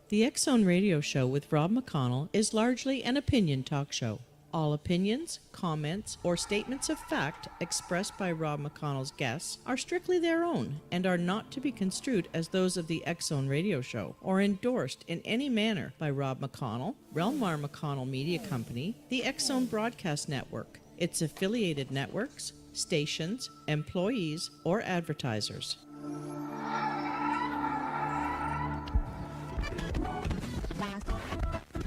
The X Zone Radio Show with Rob McConnell is largely an opinion talk show. All opinions, comments, or statements of fact expressed by Rob McConnell's guests are strictly their own and are not to be construed as those of the X Zone Radio Show or endorsed in any manner by Rob McConnell, rel-mar McConnell Media Company, the X Zone Broadcast Network, its affiliated networks, stations, employees, or advertisers.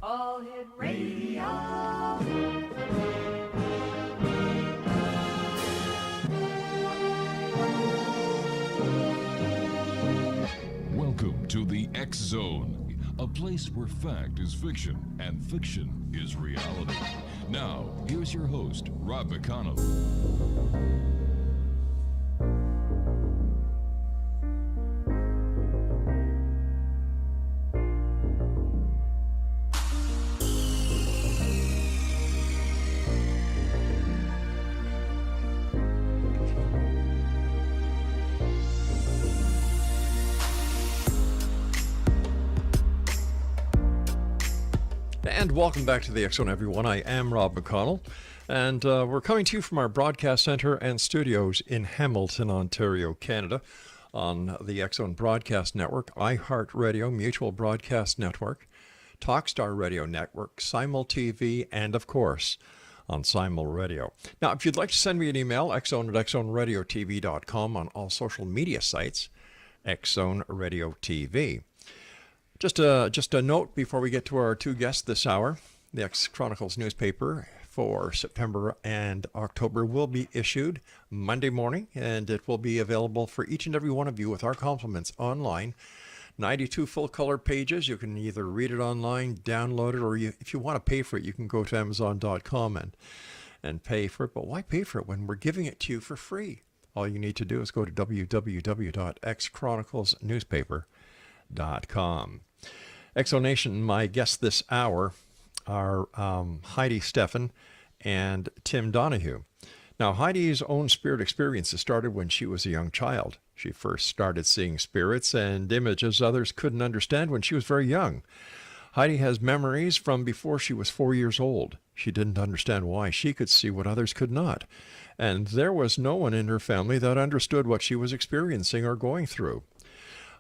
All Hit Radio. Welcome to the X Zone, a place where fact is fiction and fiction is reality. Now, here's your host, Rob McConnell. And welcome back to the X Zone, everyone. I am Rob McConnell, and we're coming to you from our broadcast center and studios in Hamilton, Ontario, Canada, on the X Zone Broadcast Network, iHeartRadio, Mutual Broadcast Network, Talkstar Radio Network, Simul TV, and of course, on Simul Radio. Now, if you'd like to send me an email, xzone@xzoneradiotv.com, on all social media sites, X Zone Radio TV. Just a note before we get to our two guests this hour. The X Chronicles newspaper for September and October will be issued Monday morning, and it will be available for each and every one of you with our compliments online. 92 full-color pages. You can either read it online, download it, or if you want to pay for it, you can go to Amazon.com and pay for it. But why pay for it when we're giving it to you for free? All you need to do is go to www.xchroniclesnewspaper.com. Exonation, my guests this hour are Heidi Steffens and Tim Donahue. Now, Heidi's own spirit experiences started when she was a young child. She first started seeing spirits and images others couldn't understand when she was very young. Heidi has memories from before she was 4 years old. She didn't understand why she could see what others could not. And there was no one in her family that understood what she was experiencing or going through.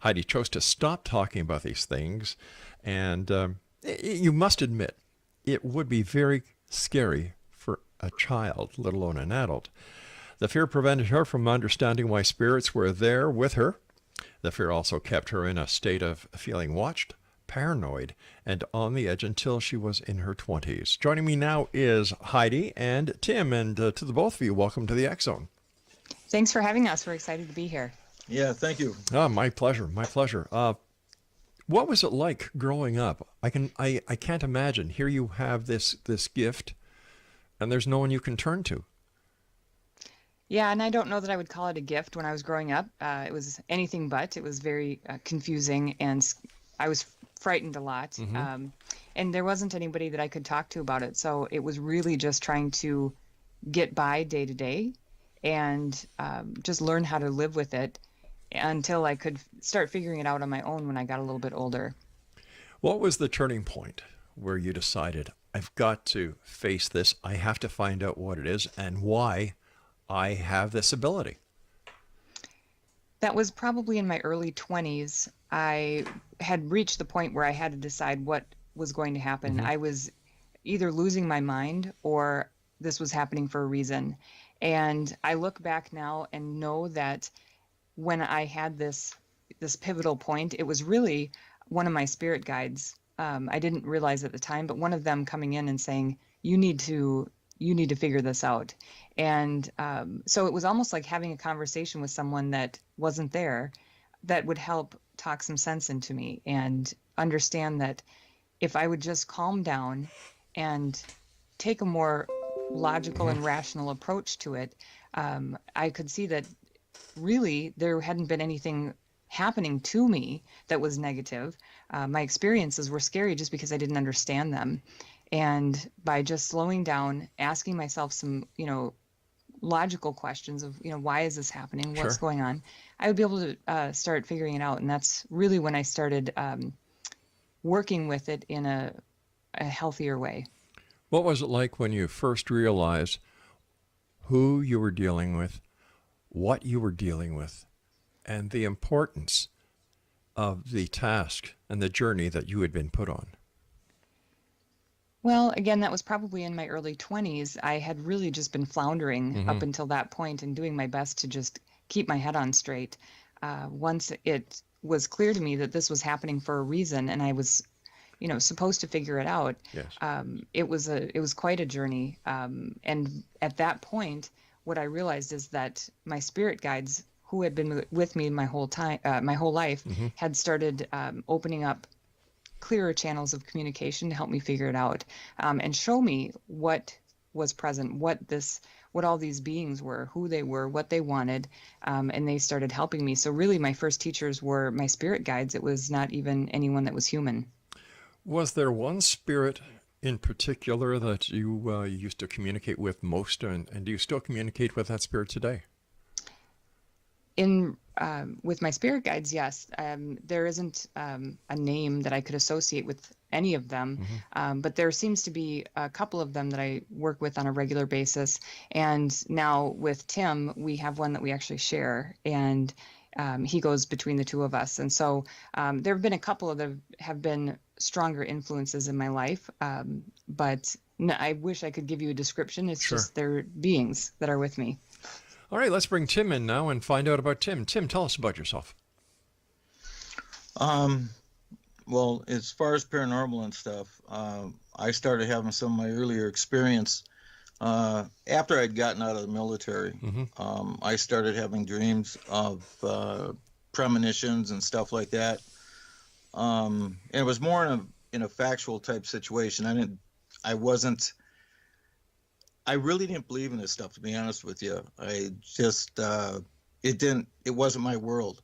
Heidi chose to stop talking about these things, and you must admit, it would be very scary for a child, let alone an adult. The fear prevented her from understanding why spirits were there with her. The fear also kept her in a state of feeling watched, paranoid, and on the edge until she was in her 20s. Joining me now is Heidi and Tim, and to the both of you, welcome to the X Zone. Thanks for having us. We're excited to be here. Yeah, thank you. Oh, my pleasure. My pleasure. What was it like growing up? I can't imagine. Here you have this gift, and there's no one you can turn to. Yeah, and I don't know that I would call it a gift when I was growing up. It was anything but. It was very confusing, and I was frightened a lot. Mm-hmm. And there wasn't anybody that I could talk to about it. So it was really just trying to get by day to day and just learn how to live with it until I could start figuring it out on my own when I got a little bit older. What was the turning point where you decided, I've got to face this, I have to find out what it is and why I have this ability? That was probably in my early 20s. I had reached the point where I had to decide what was going to happen. Mm-hmm. I was either losing my mind or this was happening for a reason. And I look back now and know that when I had this pivotal point, it was really one of my spirit guides. I didn't realize at the time, but one of them coming in and saying, you need to figure this out. And so it was almost like having a conversation with someone that wasn't there that would help talk some sense into me and understand that if I would just calm down and take a more logical and rational approach to it, I could see that really there hadn't been anything happening to me that was negative. My experiences were scary just because I didn't understand them. And by just slowing down, asking myself some, logical questions of, why is this happening? What's Sure. going on? I would be able to start figuring it out. And that's really when I started working with it in a healthier way. What was it like when you first realized who you were dealing with, what you were dealing with, and the importance of the task and the journey that you had been put on? Well, again, that was probably in my early 20s. I had really just been floundering up until that point and doing my best to just keep my head on straight. Once it was clear to me that this was happening for a reason and I was, supposed to figure it out, Yes. it was quite a journey. And at that point, what I realized is that my spirit guides, who had been with me my whole life, had started opening up clearer channels of communication to help me figure it out, and show me what was present, what all these beings were, who they were, what they wanted, and they started helping me. So really, my first teachers were my spirit guides. It was not even anyone that was human. Was there one spirit in particular that you used to communicate with most, and do you still communicate with that spirit today? With my spirit guides, yes. There isn't a name that I could associate with any of them, but there seems to be a couple of them that I work with on a regular basis. And now with Tim, we have one that we actually share, and he goes between the two of us. And so there have been a couple of that have been stronger influences in my life, but no, I wish I could give you a description. It's Sure. just they're beings that are with me. All right, let's bring Tim in now and find out about Tim. Tim, tell us about yourself. Well, as far as paranormal and stuff, I started having some of my earlier experience after I'd gotten out of the military. I started having dreams of premonitions and stuff like that. And it was more in a factual type situation. I really didn't believe in this stuff, to be honest with you. I just, it wasn't my world.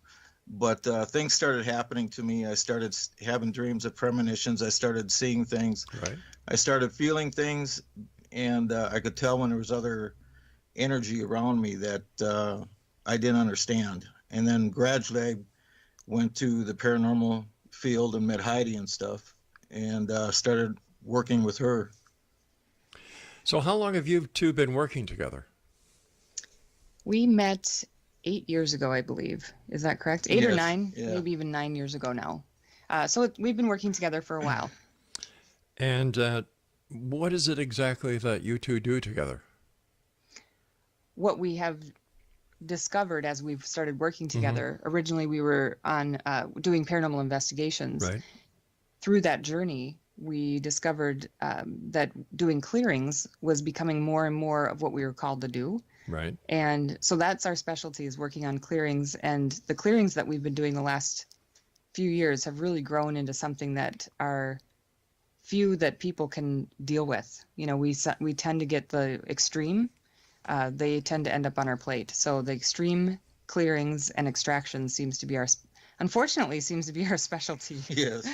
But things started happening to me. I started having dreams of premonitions. I started seeing things. Right. I started feeling things, and I could tell when there was other energy around me that I didn't understand. And then gradually I went to the paranormal field and met Heidi and stuff, and started working with her. So how long have you two been working together? We met 8 years ago, I believe. Is that correct? 8 or Yes, 9, yeah. maybe even 9 years ago now. We've been working together for a while. And what is it exactly that you two do together? What we have discovered as we've started working together, originally we were on doing paranormal investigations. Right. Through that journey, we discovered that doing clearings was becoming more and more of what we were called to do. Right. And so that's our specialty, is working on clearings. And the clearings that we've been doing the last few years have really grown into something that are few that people can deal with. We tend to get the extreme. They tend to end up on our plate. So the extreme clearings and extractions unfortunately seems to be our specialty. Yes.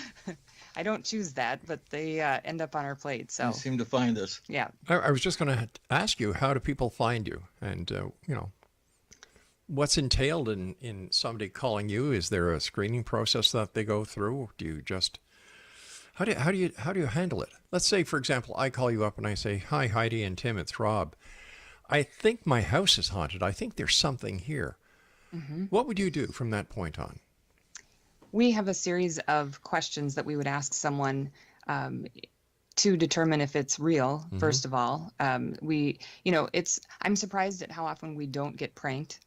I don't choose that, but they end up on our plate. So You seem to find us. yeah. I was just going to ask you, how do people find you? And, what's entailed in somebody calling you? Is there a screening process that they go through? Do you just, how do you handle it? Let's say, for example, I call you up and I say, "Hi, Heidi and Tim, it's Rob. I think my house is haunted. I think there's something here." What would you do from that point on? We have a series of questions that we would ask someone to determine if it's real, first of all. I'm surprised at how often we don't get pranked,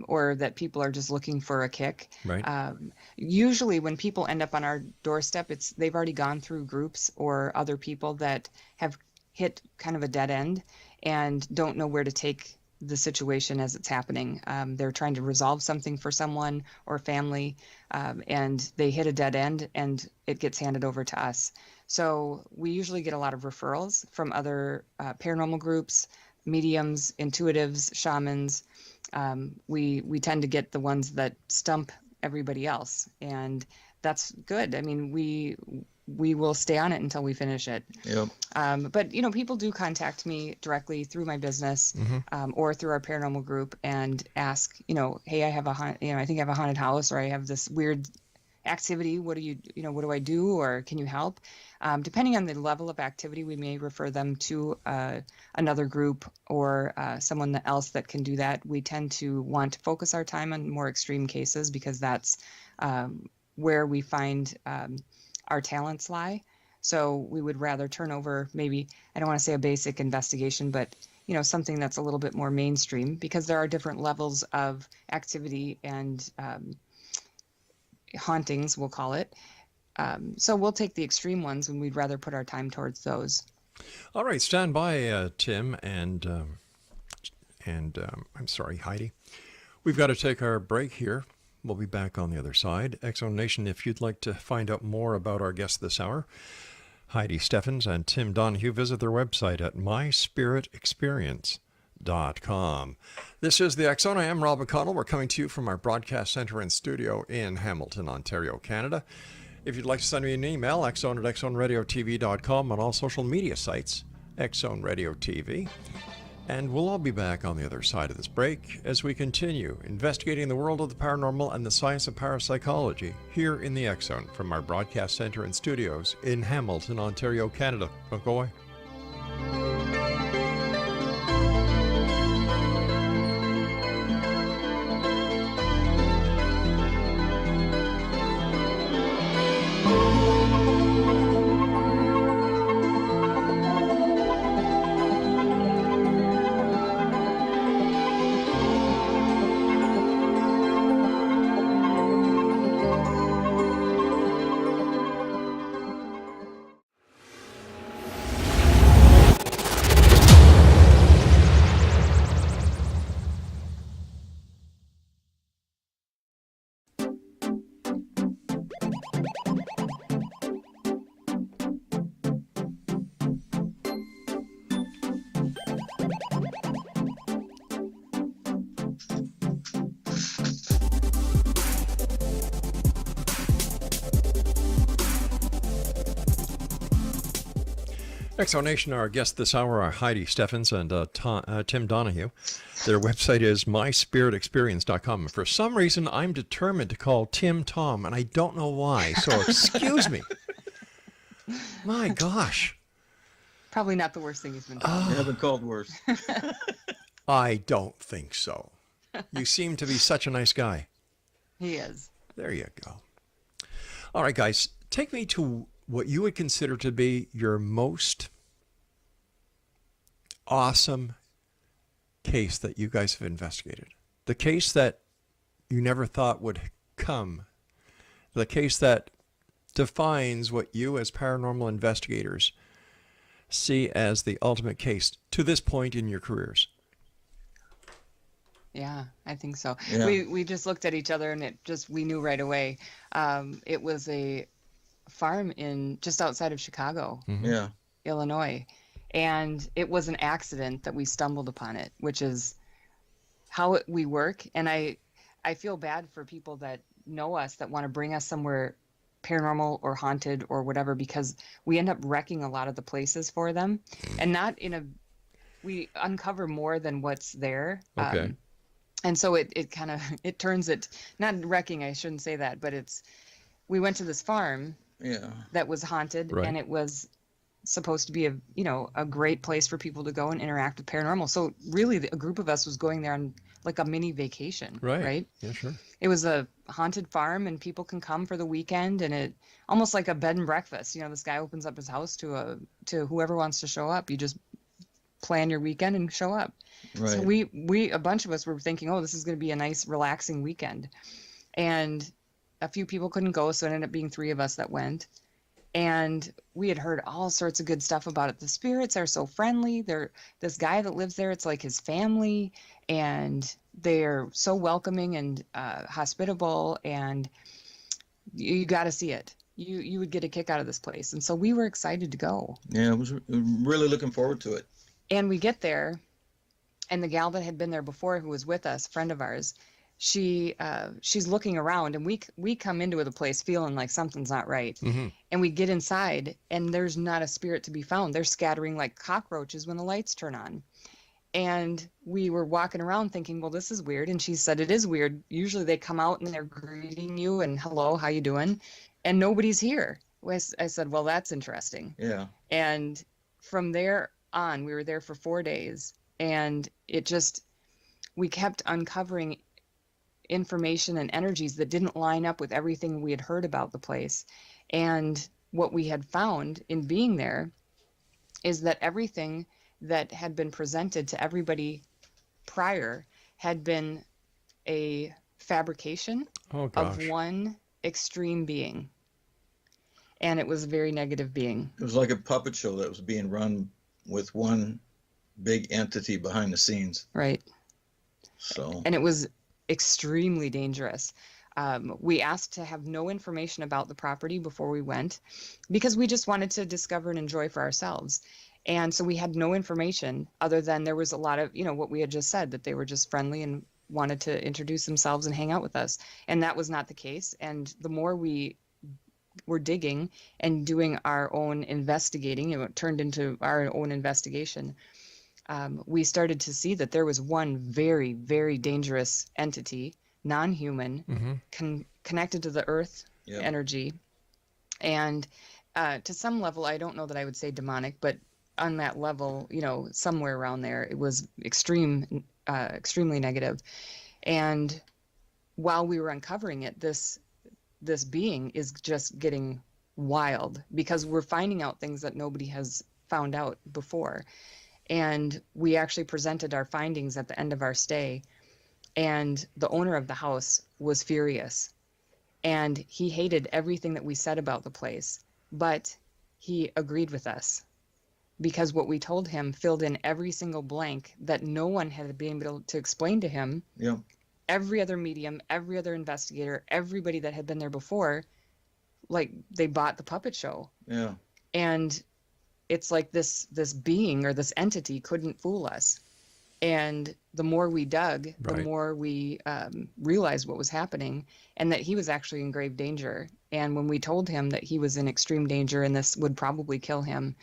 or that people are just looking for a kick. Right. Usually when people end up on our doorstep, they've already gone through groups or other people that have hit kind of a dead end and don't know where to take the situation as it's happening. They're trying to resolve something for someone or family, and they hit a dead end and it gets handed over to us. So we usually get a lot of referrals from other paranormal groups, mediums, intuitives, shamans. We tend to get the ones that stump everybody else, and that's good. I mean, we will stay on it until we finish it. Yep. But people do contact me directly through my business, or through our paranormal group and ask, hey, I have I think I have a haunted house, or I have this weird activity. What do I do? Or can you help? Depending on the level of activity, we may refer them to another group or someone else that can do that. We tend to want to focus our time on more extreme cases because that's where we find our talents lie. So we would rather turn over maybe, I don't want to say a basic investigation, but something that's a little bit more mainstream, because there are different levels of activity and hauntings, we'll call it. So we'll take the extreme ones, and we'd rather put our time towards those. All right, stand by, Tim, and I'm sorry, Heidi. We've got to take our break here. We'll be back on the other side. X-Zone Nation, if you'd like to find out more about our guests this hour, Heidi Steffens and Tim Donahue, visit their website at myspiritexperience.com. This is the X-Zone. I am Rob McConnell. We're coming to you from our broadcast center and studio in Hamilton, Ontario, Canada. If you'd like to send me an email, xzone@xzoneradiotv.com, on all social media sites, X-Zone Radio TV. And we'll all be back on the other side of this break as we continue investigating the world of the paranormal and the science of parapsychology here in the X-Zone from our broadcast center and studios in Hamilton, Ontario, Canada. Don't go away. X-Zone Nation, our guests this hour are Heidi Steffens and Tim Donahue. Their website is myspiritexperience.com. For some reason, I'm determined to call Tim Tom, and I don't know why, so excuse me. My gosh. Probably not the worst thing he's been called. You haven't called worse. I don't think so. You seem to be such a nice guy. He is. There you go. All right, guys, take me to what you would consider to be your most awesome case that you guys have investigated. The case that you never thought would come. The case that defines what you as paranormal investigators see as the ultimate case to this point in your careers. Yeah, I think so. Yeah. We just looked at each other, and we knew right away. It was a farm just outside of Chicago, Yeah. Illinois, and it was an accident that we stumbled upon it, which is how we work. And I feel bad for people that know us, that want to bring us somewhere paranormal or haunted or whatever, because we end up wrecking a lot of the places for them, and we uncover more than what's there. Okay. And so it kind of turns it, not wrecking, I shouldn't say that, but we went to this farm that was haunted, Right. and it was supposed to be a great place for people to go and interact with paranormal. So really a group of us was going there on like a mini vacation, right? Yeah, sure. It was a haunted farm, and people can come for the weekend, and it almost like a bed and breakfast. This guy opens up his house to whoever wants to show up. You just plan your weekend and show up. Right. So we a bunch of us were thinking, oh, this is going to be a nice relaxing weekend. And a few people couldn't go, so it ended up being 3 of us that went. And we had heard all sorts of good stuff about it. The spirits are so friendly. This guy that lives there, it's like his family, and they're so welcoming and hospitable, and you got to see it. You would get a kick out of this place. And so we were excited to go. Yeah, I was really looking forward to it. And we get there, and the gal that had been there before, who was with us, a friend of ours, she's looking around, and we come into the place feeling like something's not right. Mm-hmm. And we get inside, and there's not a spirit to be found. They're scattering like cockroaches when the lights turn on. And we were walking around thinking, well, this is weird. And she said, it is weird. Usually they come out and they're greeting you and hello, how you doing? And nobody's here. I said, well, that's interesting. Yeah. And from there on, we were there for 4 days, and we kept uncovering information and energies that didn't line up with everything we had heard about the place. And what we had found in being there is that everything that had been presented to everybody prior had been a fabrication of one extreme being. And it was a very negative being. It was like a puppet show that was being run with one big entity behind the scenes. Right. So. And it was extremely dangerous. We asked to have no information about the property before we went, because we just wanted to discover and enjoy for ourselves. And so we had no information other than there was a lot of, what we had just said, that they were just friendly and wanted to introduce themselves and hang out with us. And that was not the case. And the more we were digging and doing our own investigating, it turned into our own investigation. We started to see that there was one very, very dangerous entity, non-human, connected to the earth energy. And to some level, I don't know that I would say demonic, but on that level, somewhere around there, it was extremely negative. And while we were uncovering it, this being is just getting wild, because we're finding out things that nobody has found out before. And we actually presented our findings at the end of our stay, and the owner of the house was furious, and he hated everything that we said about the place, but he agreed with us, because what we told him filled in every single blank that no one had been able to explain to him. Yeah. Every other medium, every other investigator, everybody that had been there before, like, they bought the puppet show. Yeah. And it's like this being or this entity couldn't fool us. And the more we dug, the more we realized what was happening, and that he was actually in grave danger. And when we told him that he was in extreme danger and this would probably kill him,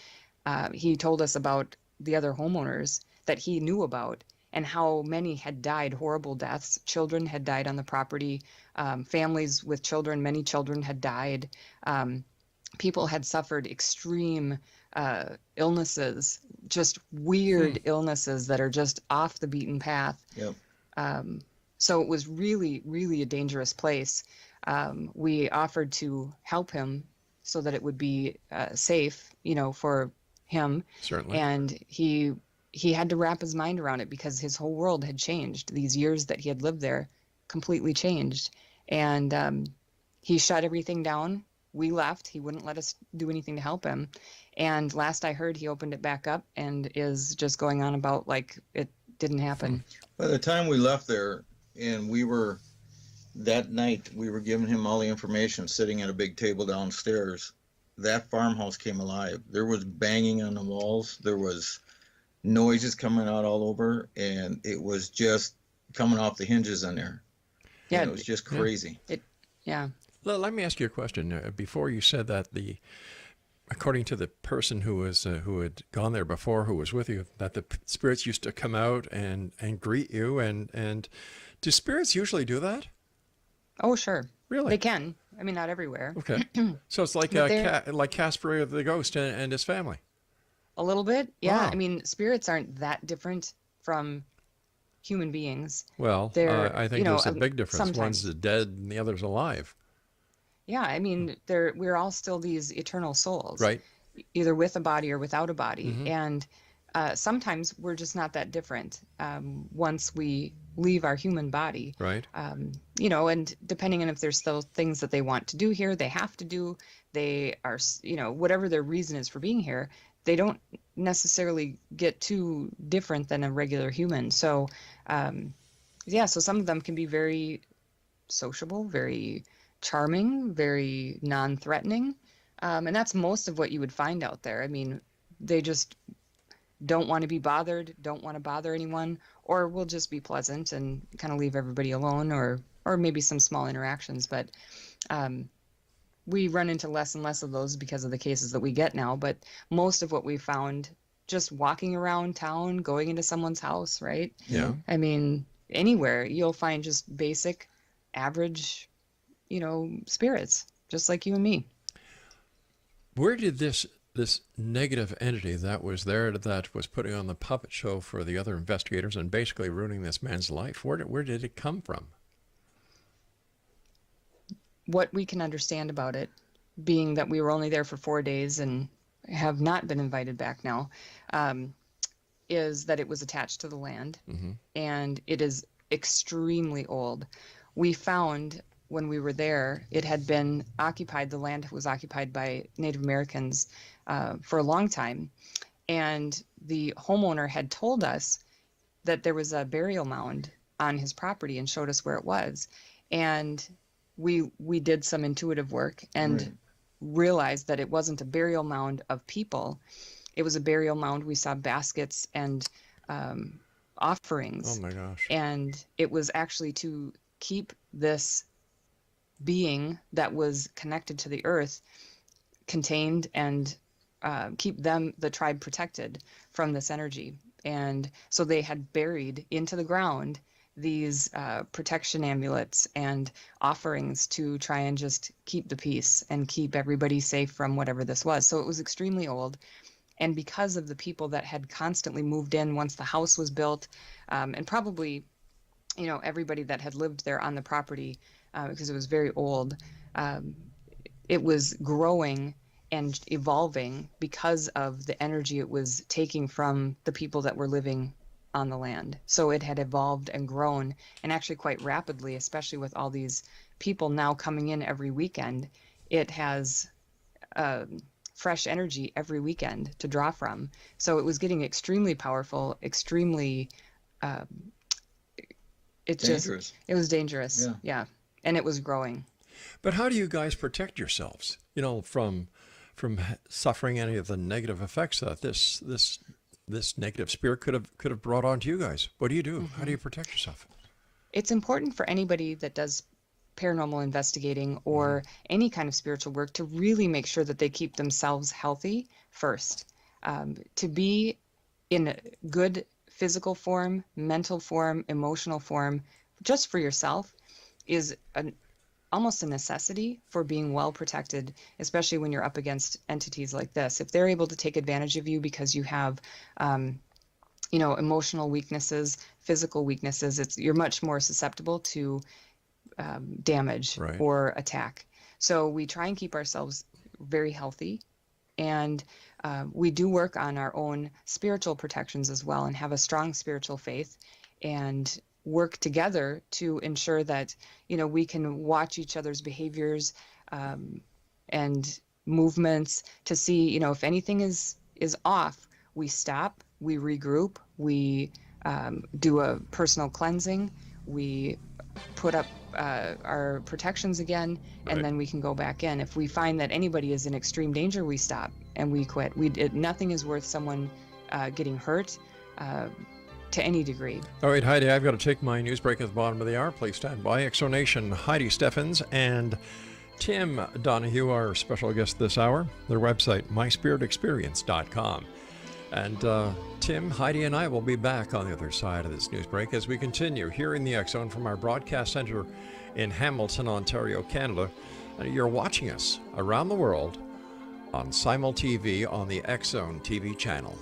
he told us about the other homeowners that he knew about, and how many had died horrible deaths. Children had died on the property. Families with children, many children had died. People had suffered extreme illnesses, just weird illnesses that are just off the beaten path. Yep. So it was really, really a dangerous place. We offered to help him so that it would be safe, for him. Certainly. And he had to wrap his mind around it, because his whole world had changed. These years that he had lived there completely changed. And he shut everything down. We left. He wouldn't let us do anything to help him. And last I heard, he opened it back up and is just going on about like it didn't happen. By the time we left there, and that night, we were giving him all the information sitting at a big table downstairs. That farmhouse came alive. There was banging on the walls. There was noises coming out all over, and it was just coming off the hinges in there. Yeah. And it was just crazy. Yeah. Let me ask you a question. Before you said that according to the person who had gone there before, who was with you, that the spirits used to come out and greet you, and do spirits usually do that? Oh, sure. Really? They can. I mean, not everywhere. Okay. So it's like like Casper the ghost and his family. A little bit. Yeah. Wow. I mean, spirits aren't that different from human beings. Well, I think there's a big difference. Sometimes. One's dead and the other's alive. Yeah. I mean, we're all still these eternal souls. Right. Either with a body or without a body. Mm-hmm. And sometimes we're just not that different once we leave our human body. Right. And depending on if there's still things that they want to do here, they have to do, they are, whatever their reason is for being here, they don't necessarily get too different than a regular human. So, so some of them can be very sociable, very charming, very non-threatening. And that's most of what you would find out there. I mean, they just don't want to be bothered, don't want to bother anyone, or we'll just be pleasant and kind of leave everybody alone, or maybe some small interactions. But we run into less and less of those because of the cases that we get now. But most of what we found just walking around town, going into someone's house, right? Yeah. I mean, anywhere you'll find just basic, average, spirits, just like you and me. Where did this negative entity that was there, that was putting on the puppet show for the other investigators and basically ruining this man's life, where did it come from? What we can understand about it, being that we were only there for 4 days and have not been invited back now, is that it was attached to the land, and it is extremely old. We found when we were there, it had been occupied, the land was occupied by Native Americans for a long time. And the homeowner had told us that there was a burial mound on his property and showed us where it was. And we did some intuitive work and realized that it wasn't a burial mound of people. It was a burial mound. We saw baskets and offerings. Oh my gosh. And it was actually to keep this being that was connected to the earth contained and keep the tribe protected from this energy. And so they had buried into the ground these protection amulets and offerings to try and just keep the peace and keep everybody safe from whatever this was. So it was extremely old. And because of the people that had constantly moved in once the house was built, and probably, everybody that had lived there on the property, because it was very old, it was growing and evolving because of the energy it was taking from the people that were living on the land. So it had evolved and grown, and actually quite rapidly, especially with all these people now coming in every weekend. It has fresh energy every weekend to draw from. So it was getting extremely powerful, extremely Dangerous. It was dangerous. Yeah. And it was growing. But how do you guys protect yourselves, from suffering any of the negative effects that this negative spirit could have brought onto you guys? What do you do? How do you protect yourself? It's important for anybody that does paranormal investigating or any kind of spiritual work to really make sure that they keep themselves healthy first. To be in a good physical form, mental form, emotional form, just for yourself, is almost a necessity for being well protected, especially when you're up against entities like this. If they're able to take advantage of you because you have, emotional weaknesses, physical weaknesses, you're much more susceptible to damage or attack. So we try and keep ourselves very healthy, and we do work on our own spiritual protections as well, and have a strong spiritual faith, and work together to ensure that we can watch each other's behaviors and movements to see if anything is off. We stop, we regroup, we do a personal cleansing, we put up our protections again, and then we can go back in. If we find that anybody is in extreme danger, we stop and we quit. Nothing is worth someone getting hurt to any degree. All right, Heidi, I've got to take my news break at the bottom of the hour. Please stand by. Exonation, Heidi Steffens and Tim Donahue, our special guest this hour. Their website, myspiritexperience.com. And Tim, Heidi, and I will be back on the other side of this news break as we continue here in the X Zone from our broadcast center in Hamilton, Ontario, Canada. And you're watching us around the world on Simul TV on the X Zone TV channel.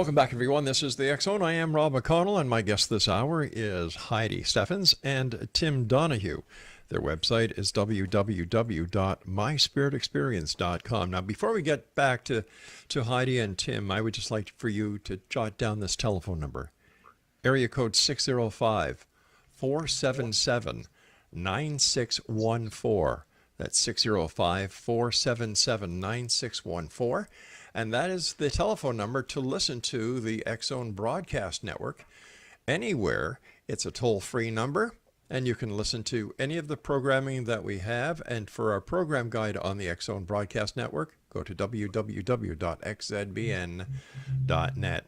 Welcome back, everyone. This is the X Zone. I am Rob McConnell, and my guest this hour is Heidi Steffens and Tim Donahue. Their website is www.myspiritexperience.com. Now, before we get back to Heidi and Tim, I would just like for you to jot down this telephone number. Area code 605-477-9614. That's 605-477-9614. And that is the telephone number to listen to the X Zone Broadcast Network anywhere. It's a toll-free number, and you can listen to any of the programming that we have. And for our program guide on the X Zone Broadcast Network, go to www.xzbn.net.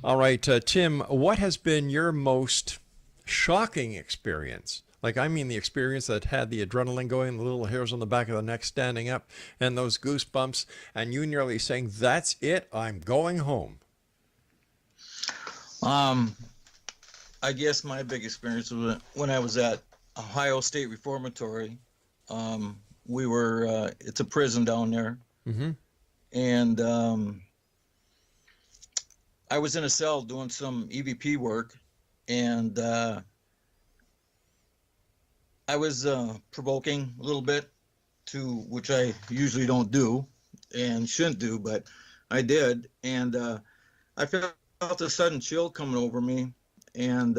All right, Tim, what has been your most shocking experience? Like, I mean the experience that had the adrenaline going, the little hairs on the back of the neck standing up, and those goosebumps, and you nearly saying, that's it, I'm going home. I guess my big experience was when I was at Ohio State Reformatory. We were, it's a prison down there. Mm-hmm. And I was in a cell doing some EVP work, and I was provoking a little bit, which I usually don't do and shouldn't do, but I did. And I felt a sudden chill coming over me. And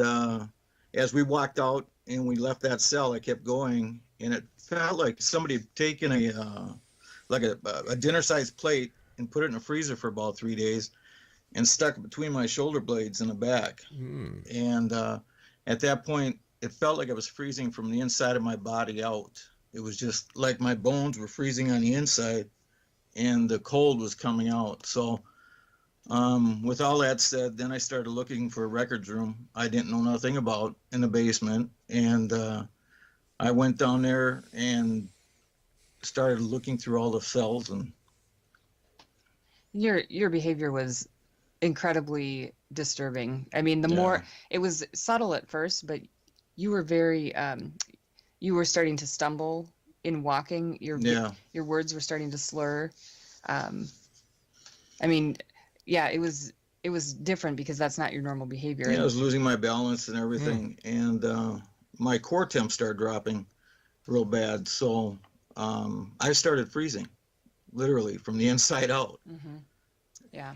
as we walked out and we left that cell, I kept going, and it felt like somebody had taken a dinner-sized plate and put it in a freezer for about 3 days and stuck it between my shoulder blades in the back. And at that point, it felt like I was freezing from the inside of my body out. It was just like my bones were freezing on the inside and the cold was coming out. So with all that said, then I started looking for a records room I didn't know nothing about in the basement. And I went down there and started looking through all the cells. And Your behavior was incredibly disturbing. I mean, more, it was subtle at first, but you were very, you were starting to stumble in walking. Your words were starting to slur. I mean, yeah, it was different because that's not your normal behavior. Yeah, I was losing my balance and everything. And my core temp started dropping real bad. So I started freezing, literally from the inside out. Mm-hmm. Yeah.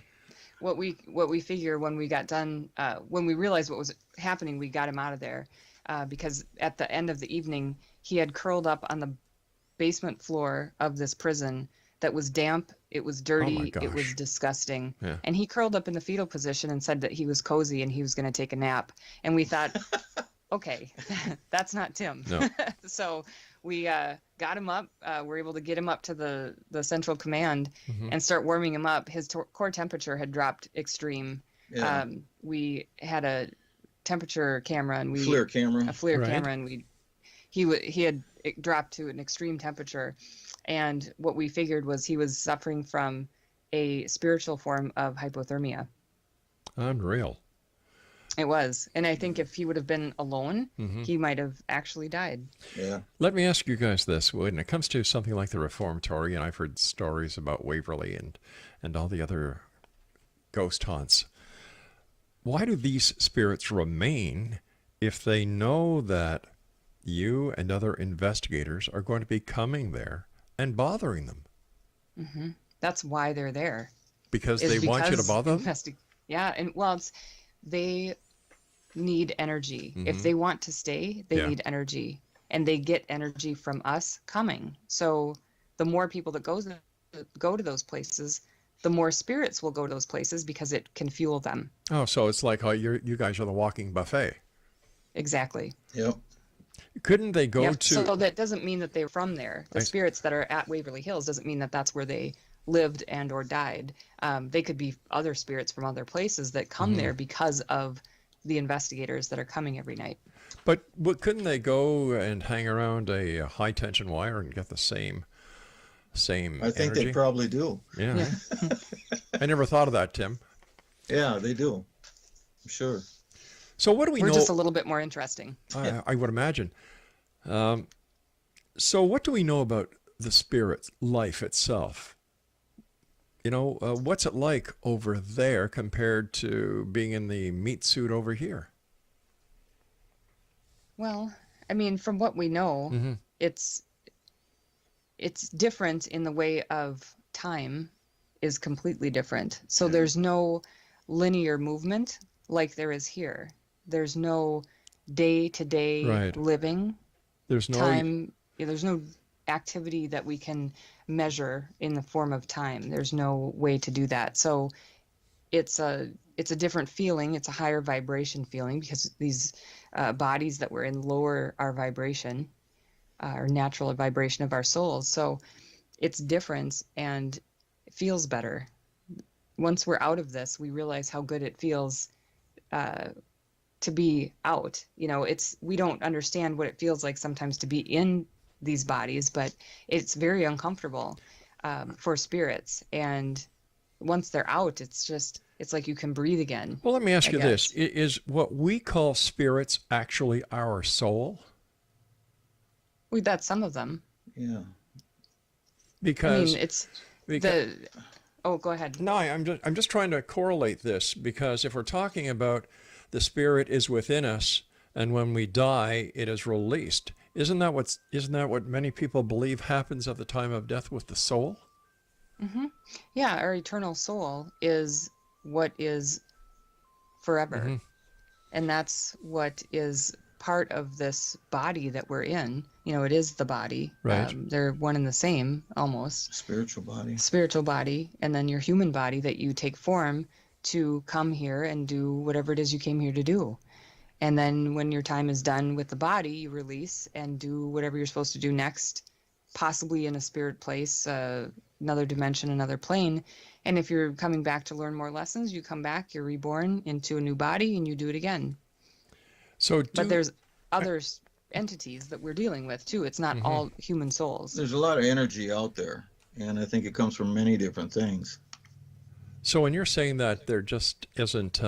What we figure when we got done, when we realized what was happening, we got him out of there. Because at the end of the evening, he had curled up on the basement floor of this prison that was damp, it was dirty, it was disgusting. Yeah. And he curled up in the fetal position and said that he was cozy and he was going to take a nap. And we thought, okay, that's not Tim. No. So we got him up. We're able to get him up to the central command and start warming him up. His core temperature had dropped extreme. Yeah. We had a temperature camera and a FLIR camera, and he had dropped to an extreme temperature, and what we figured was he was suffering from a spiritual form of hypothermia. Unreal. It was, and I think if he would have been alone, he might have actually died. Yeah. Let me ask you guys this: when it comes to something like the Reformatory, and I've heard stories about Waverly and all the other ghost haunts, why do these spirits remain if they know that you and other investigators are going to be coming there and bothering them? Mm-hmm. That's why they're there. Because they want you to bother them? Yeah, and well, they need energy. If they want to stay, they need energy, and they get energy from us coming. So the more people that go to those places, the more spirits will go to those places because it can fuel them. Oh, so it's like how you guys are the walking buffet. Exactly. Yep. Couldn't they go to... So that doesn't mean that they're from there. The spirits that are at Waverly Hills doesn't mean that that's where they lived and or died. They could be other spirits from other places that come there because of the investigators that are coming every night. But couldn't they go and hang around a high tension wire and get the same I think energy? They probably do. Yeah. I never thought of that, Tim. Yeah, they do. I'm sure. So what do we know? We're just a little bit more interesting. I would imagine. So what do we know about the spirit life itself? What's it like over there compared to being in the meat suit over here? Well, I mean, from what we know, Mm-hmm. it's it's different in the way of time is completely different. So there's no linear movement like there is here. There's no day-to-day Right. living There's no. time. Yeah, there's no activity that we can measure in the form of time. There's no way to do that. So it's a different feeling. It's a higher vibration feeling because these bodies that we're in lower our vibration, our natural vibration of our souls. So it's different and it feels better. Once we're out of this, we realize how good it feels to be out. We don't understand what it feels like sometimes to be in these bodies, but it's very uncomfortable for spirits. And once they're out, it's like you can breathe again. Well, let me ask I you this. guess. Is what we call spirits actually our soul? That's some of them. Yeah. I Because, mean, it's because oh, go ahead. no, I'm just trying to correlate this, because if we're talking about the spirit is within us and when we die it is released, isn't that what many people believe happens at the time of death with the soul? Yeah, our eternal soul is what is forever. Mm-hmm. And that's what is part of this body that we're in. It is the body. Right. They're one and the same, almost. Spiritual body. Spiritual body, and then your human body that you take form to come here and do whatever it is you came here to do. And then when your time is done with the body, you release and do whatever you're supposed to do next, possibly in a spirit place, another dimension, another plane. And if you're coming back to learn more lessons, you come back, you're reborn into a new body, and you do it again. But there's other entities that we're dealing with too. It's not all human souls. There's a lot of energy out there, and I think it comes from many different things. So when you're saying that there just isn't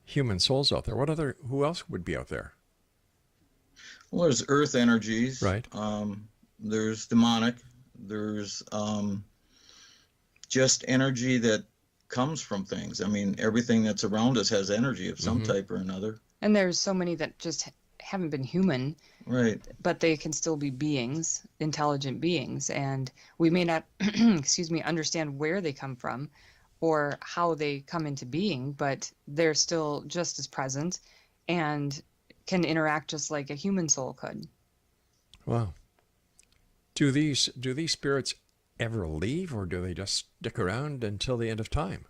human souls out there, who else would be out there? Well, there's earth energies. Right. There's demonic. There's just energy that comes from things. I mean, everything that's around us has energy of some type or another. And there's so many that just haven't been human, Right. but they can still be beings, intelligent beings. And we may not, understand where they come from or how they come into being, but they're still just as present and can interact just like a human soul could. Wow. Do these spirits ever leave, or do they just stick around until the end of time?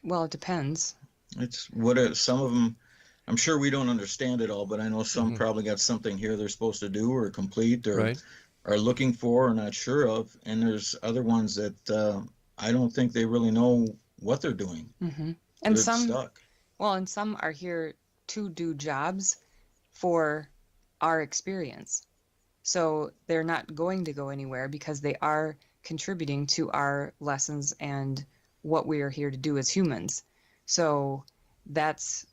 Well, it depends. It's some of them, I'm sure we don't understand it all, but I know some probably got something here they're supposed to do or complete or Right. are looking for or not sure of. And there's other ones that I don't think they really know what they're doing. And They're some, stuck. and some are here to do jobs for our experience. So they're not going to go anywhere because they are contributing to our lessons and what we are here to do as humans. So that's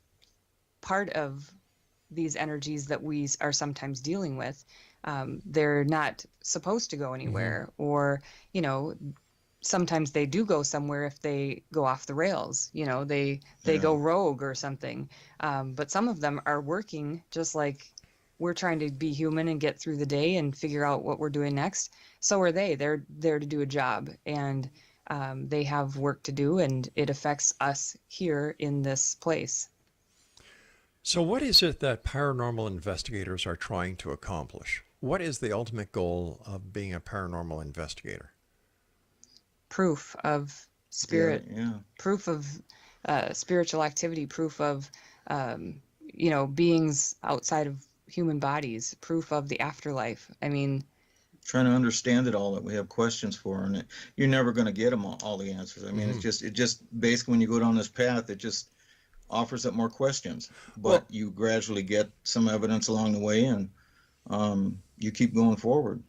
part of these energies that we are sometimes dealing with. They're not supposed to go anywhere, or, sometimes they do go somewhere if they go off the rails, they go rogue or something. But some of them are working just like we're trying to be human and get through the day and figure out what we're doing next. So are they. They're there to do a job, and they have work to do, and it affects us here in this place. So what is it that paranormal investigators are trying to accomplish? What is the ultimate goal of being a paranormal investigator? Proof of spirit, Yeah. proof of spiritual activity, proof of, beings outside of human bodies, proof of the afterlife. I mean, Trying to understand it all that we have questions for, and you're never going to get them all the answers. I mean, it just basically when you go down this path, it just offers up more questions, but you gradually get some evidence along the way, and you keep going forward.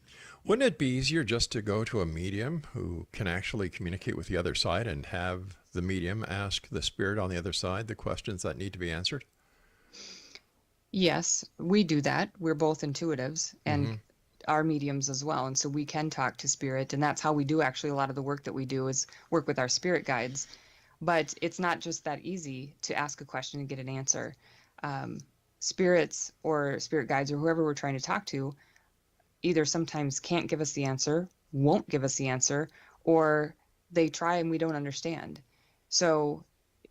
Wouldn't it be easier just to go to a medium who can actually communicate with the other side and have the medium ask the spirit on the other side the questions that need to be answered? yes, we do that. We're both intuitives, and are mediums as well, and so we can talk to spirit, and that's how we do actually a lot of the work that we do is work with our spirit guides. But it's not just that easy to ask a question and get an answer. Spirits or spirit guides or whoever we're trying to talk to either sometimes can't give us the answer, won't give us the answer, or they try and we don't understand. So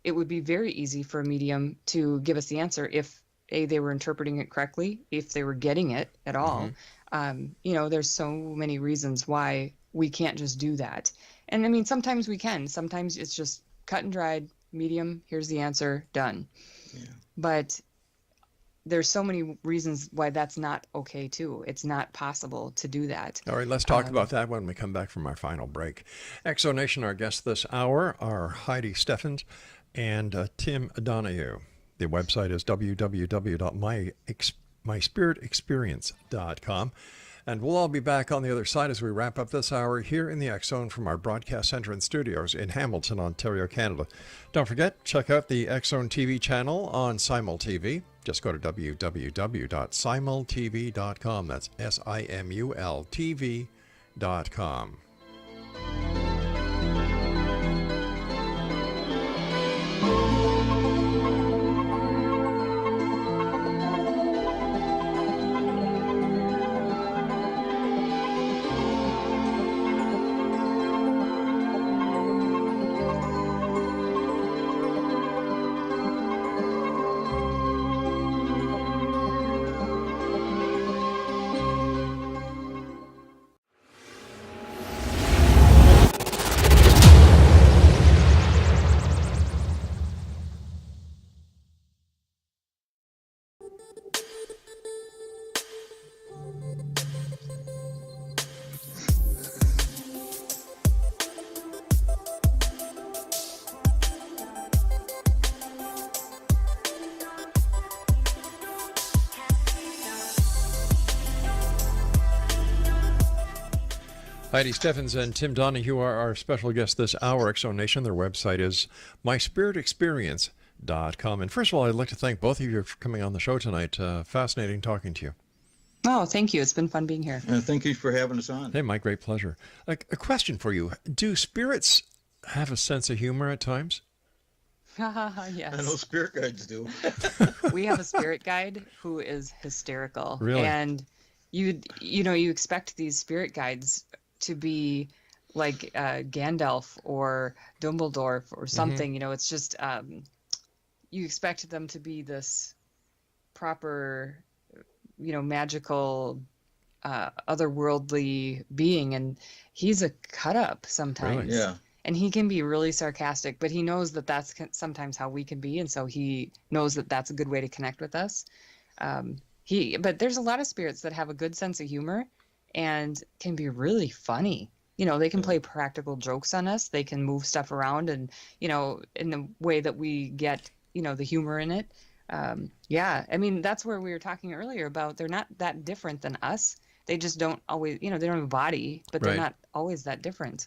it would be very easy for a medium to give us the answer if they were interpreting it correctly, if they were getting it at all. There's so many reasons why we can't just do that. And I mean, sometimes we can. Sometimes it's just cut and dried, medium, here's the answer, done. Yeah. But there's so many reasons why that's not okay too. It's not possible to do that. All right, let's talk about that when we come back from our final break. Exonation, our guests this hour are Heidi Steffens and Tim Donahue. The website is www.myspiritexperience.com. And we'll all be back on the other side as we wrap up this hour here in the X Zone from our broadcast center and studios in Hamilton, Ontario, Canada. Don't forget, check out the X Zone TV channel on Simul TV. Just go to www.simultv.com. That's SIMULTV.com. Heidi Steffens and Tim Donahue are our special guests this hour, Exonation. Their website is myspiritexperience.com. And first of all, I'd like to thank both of you for coming on the show tonight. Fascinating talking to you. Oh, thank you. It's been fun being here. And thank you for having us on. Hey, my great pleasure. A question for you. Do spirits have a sense of humor at times? Yes. I know spirit guides do. We have a spirit guide who is hysterical. Really? And you expect these spirit guides to be like Gandalf or Dumbledore or something. It's just you expect them to be this proper, magical, otherworldly being, and he's a cut up sometimes. Really? Yeah. And he can be really sarcastic, but he knows that that's sometimes how we can be, and so he knows that that's a good way to connect with us. But there's a lot of spirits that have a good sense of humor and can be really funny. They can play practical jokes on us. They can move stuff around and, in the way that we get, the humor in it. Yeah, I mean, that's where we were talking earlier about they're not that different than us. They just don't always, they don't have a body, but they're not always that different.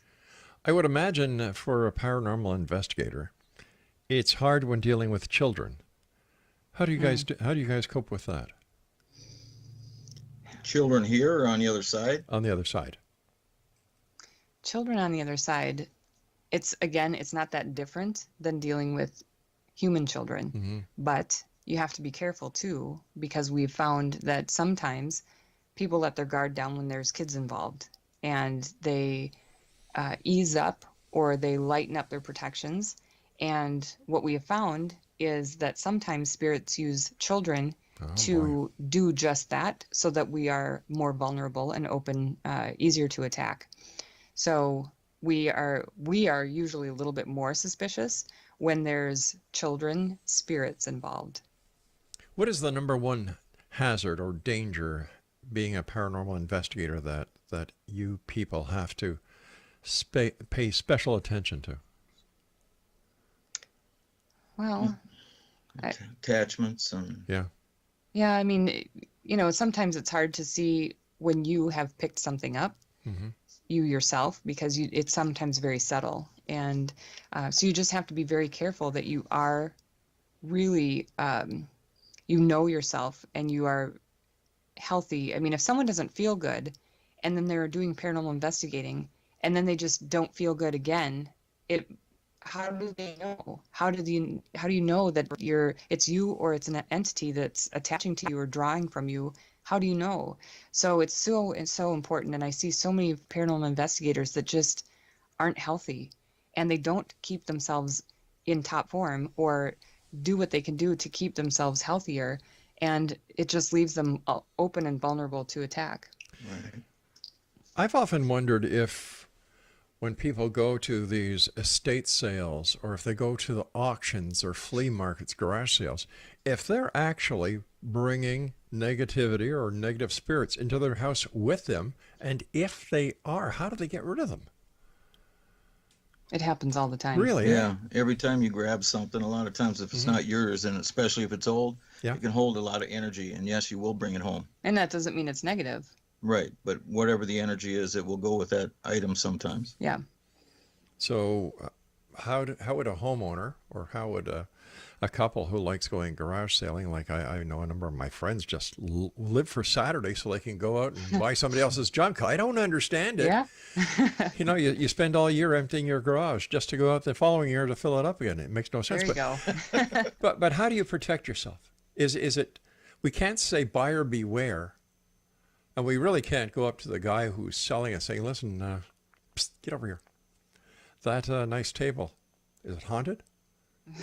I would imagine for a paranormal investigator, it's hard when dealing with children. How do you guys cope with that? Children here or on the other side? On the other side. Children on the other side, it's not that different than dealing with human children. But you have to be careful too, because we've found that sometimes people let their guard down when there's kids involved, and they ease up or they lighten up their protections. And what we have found is that sometimes spirits use children to do just that, so that we are more vulnerable and open, easier to attack. So we are usually a little bit more suspicious when there's children spirits involved. What is the number one hazard or danger being a paranormal investigator that you people have to pay special attention to? Well, attachments and yeah, I mean, sometimes it's hard to see when you have picked something up, you yourself, because it's sometimes very subtle. And so you just have to be very careful that you are really, yourself, and you are healthy. I mean, if someone doesn't feel good and then they're doing paranormal investigating and then they just don't feel good again, how do they know? How do you know that it's you or it's an entity that's attaching to you or drawing from you? How do you know? So it's so important. And I see so many paranormal investigators that just aren't healthy and they don't keep themselves in top form or do what they can do to keep themselves healthier. And it just leaves them open and vulnerable to attack. Right. I've often wondered if when people go to these estate sales or if they go to the auctions or flea markets, garage sales, if they're actually bringing negativity or negative spirits into their house with them, and if they are, how do they get rid of them? It happens all the time. Really? Yeah. Every time you grab something, a lot of times if it's not yours, and especially if it's old, Yeah. it can hold a lot of energy. And yes, you will bring it home. And that doesn't mean it's negative. Right. But whatever the energy is, it will go with that item sometimes. Yeah. So how would a homeowner or how would a couple who likes going garage sailing, like I know a number of my friends just live for Saturday so they can go out and buy somebody else's junk. I don't understand it. Yeah. You know, you spend all year emptying your garage just to go out the following year to fill it up again. It makes no sense. There you go. But how do you protect yourself? Is it, we can't say buyer beware, and we really can't go up to the guy who's selling and saying, listen, psst, get over here. That nice table, is it haunted?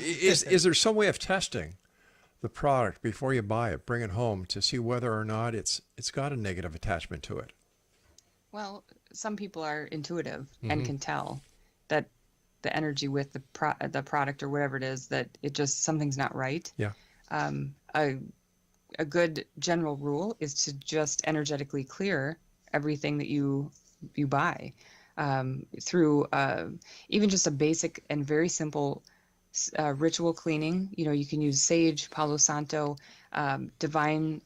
Is there some way of testing the product before you buy it, bring it home to see whether or not it's got a negative attachment to it? Well, some people are intuitive and can tell that the energy with the product or whatever it is, that it just, something's not right. Yeah. A good general rule is to just energetically clear everything that you buy through even just a basic and very simple ritual cleaning. You know, you can use sage, Palo Santo, divine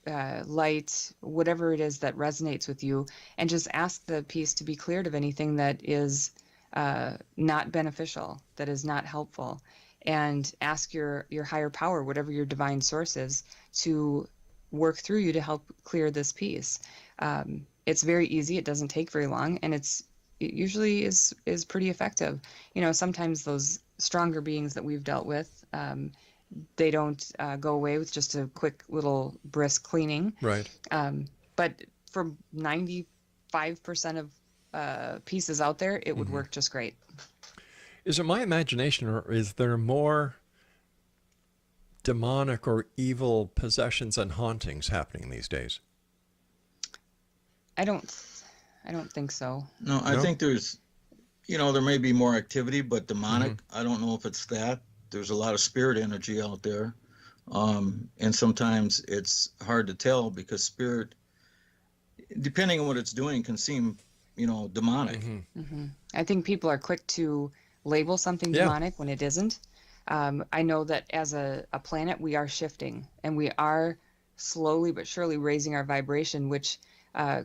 light, whatever it is that resonates with you, and just ask the piece to be cleared of anything that is not beneficial, that is not helpful, and ask your higher power, whatever your divine source is, to work through you to help clear this piece. It's very easy. It doesn't take very long, and it usually is pretty effective. You know, sometimes those stronger beings that we've dealt with, they don't go away with just a quick little brisk cleaning. Right. But for 95% of pieces out there, it would work just great. Is it my imagination, or is there more demonic or evil possessions and hauntings happening these days? I don't think so. No, I think there's, there may be more activity, but demonic, I don't know if it's that. There's a lot of spirit energy out there. And sometimes it's hard to tell because spirit, depending on what it's doing, can seem, demonic. I think people are quick to label something demonic when it isn't. I know that as a planet, we are shifting, and we are slowly but surely raising our vibration, which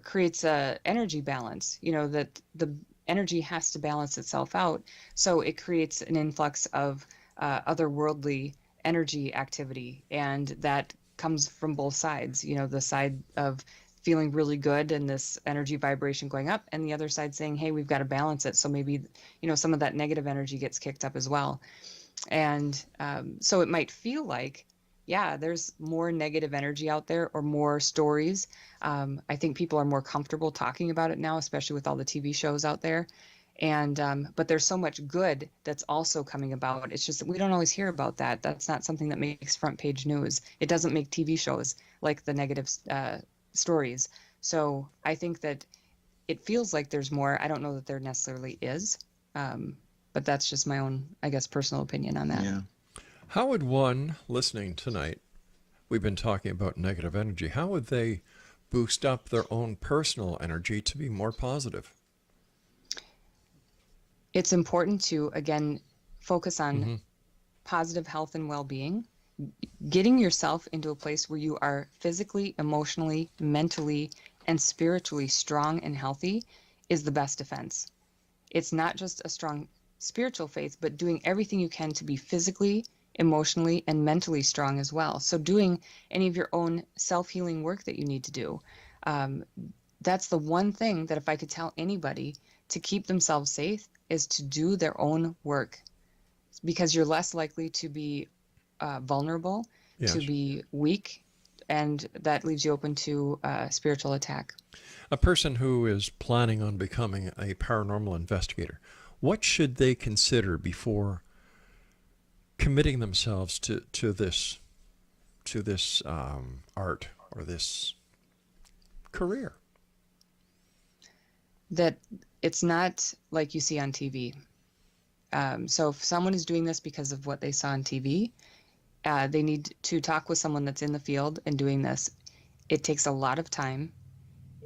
creates a energy balance, that the energy has to balance itself out. So it creates an influx of otherworldly energy activity. And that comes from both sides, the side of feeling really good and this energy vibration going up, and the other side saying, hey, we've got to balance it. So maybe, some of that negative energy gets kicked up as well. And so it might feel like, yeah, there's more negative energy out there or more stories. I think people are more comfortable talking about it now, especially with all the TV shows out there. And but there's so much good that's also coming about. It's just that we don't always hear about that. That's not something that makes front page news. It doesn't make TV shows like the negative stories. So I think that it feels like there's more. I don't know that there necessarily is. But that's just my own, I guess, personal opinion on that. Yeah. How would one listening tonight, we've been talking about negative energy, how would they boost up their own personal energy to be more positive? It's important to, again, focus on positive health and well-being, getting yourself into a place where you are physically, emotionally, mentally, and spiritually strong and healthy is the best defense. It's not just a strong spiritual faith, but doing everything you can to be physically, emotionally and mentally strong as well. So doing any of your own self-healing work that you need to do, that's the one thing that if I could tell anybody to keep themselves safe is to do their own work, because you're less likely to be vulnerable, Yes. to be weak, and that leaves you open to spiritual attack. A person who is planning on becoming a paranormal investigator, what should they consider before committing themselves to this art or this career? That it's not like you see on TV. So if someone is doing this because of what they saw on TV, they need to talk with someone that's in the field and doing this. It takes a lot of time.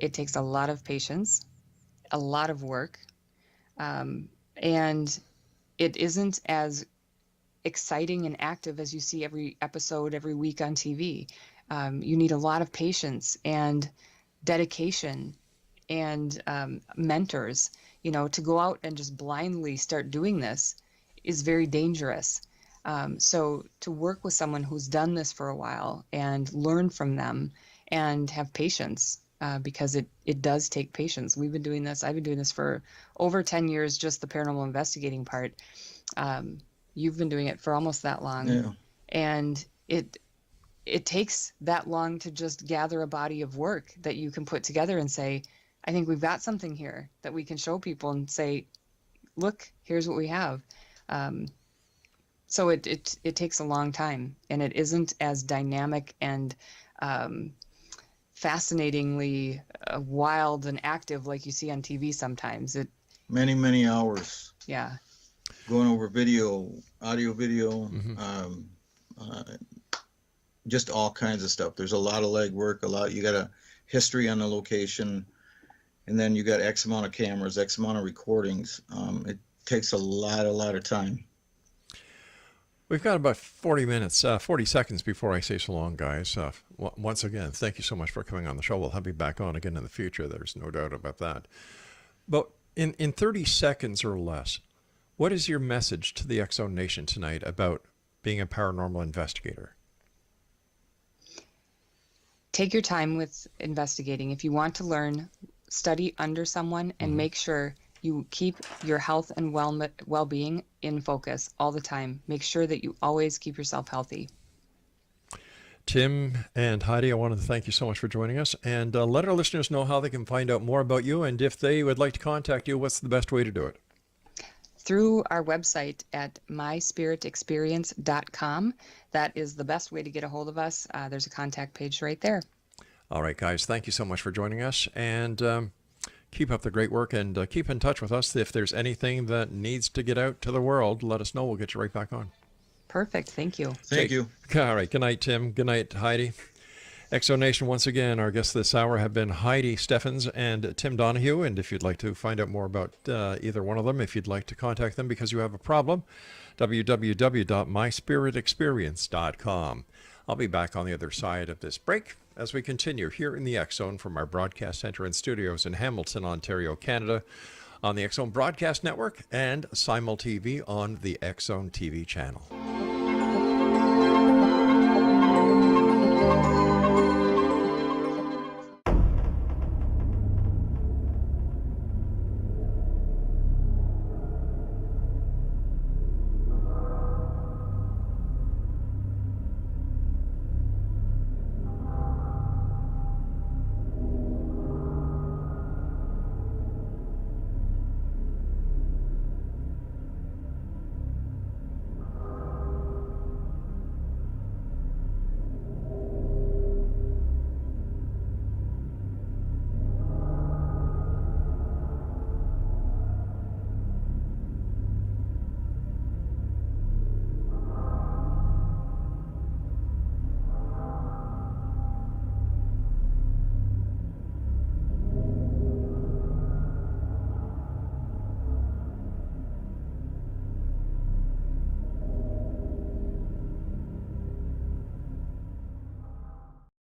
It takes a lot of patience, a lot of work, and it isn't as exciting and active as you see every episode, every week on TV. You need a lot of patience and dedication and mentors. To go out and just blindly start doing this is very dangerous. So to work with someone who's done this for a while and learn from them and have patience, because it does take patience. I've been doing this for over 10 years, just the paranormal investigating part. You've been doing it for almost that long. Yeah. And it takes that long to just gather a body of work that you can put together and say, I think we've got something here that we can show people and say, look, here's what we have. So it takes a long time, and it isn't as dynamic and fascinatingly wild and active like you see on TV sometimes. Many hours. Yeah. Going over video, audio, video, just all kinds of stuff. There's a lot of legwork. You got a history on the location, and then you got X amount of cameras, X amount of recordings. It takes a lot of time. We've got about 40 minutes, 40 seconds before I say so long, guys. Once again, thank you so much for coming on the show. We'll have you back on again in the future. There's no doubt about that. But in 30 seconds or less, what is your message to the X Zone Nation tonight about being a paranormal investigator? Take your time with investigating. If you want to learn, study under someone and make sure you keep your health and well-being in focus all the time. Make sure that you always keep yourself healthy. Tim and Heidi, I wanted to thank you so much for joining us, and let our listeners know how they can find out more about you, and if they would like to contact you, what's the best way to do it? Through our website at myspiritexperience.com. That is the best way to get a hold of us. There's a contact page right there. All right, guys, thank you so much for joining us, and keep up the great work, and keep in touch with us. If there's anything that needs to get out to the world, let us know. We'll get you right back on. Perfect. Thank you. Thank you. All right. Good night, Tim. Good night, Heidi. X Zone Nation, once again, our guests this hour have been Heidi Steffens and Tim Donahue. And if you'd like to find out more about either one of them, if you'd like to contact them because you have a problem, www.myspiritexperience.com. I'll be back on the other side of this break as we continue here in the X Zone from our broadcast center and studios in Hamilton, Ontario, Canada, on the X Zone Broadcast Network and Simul TV on the X Zone TV channel.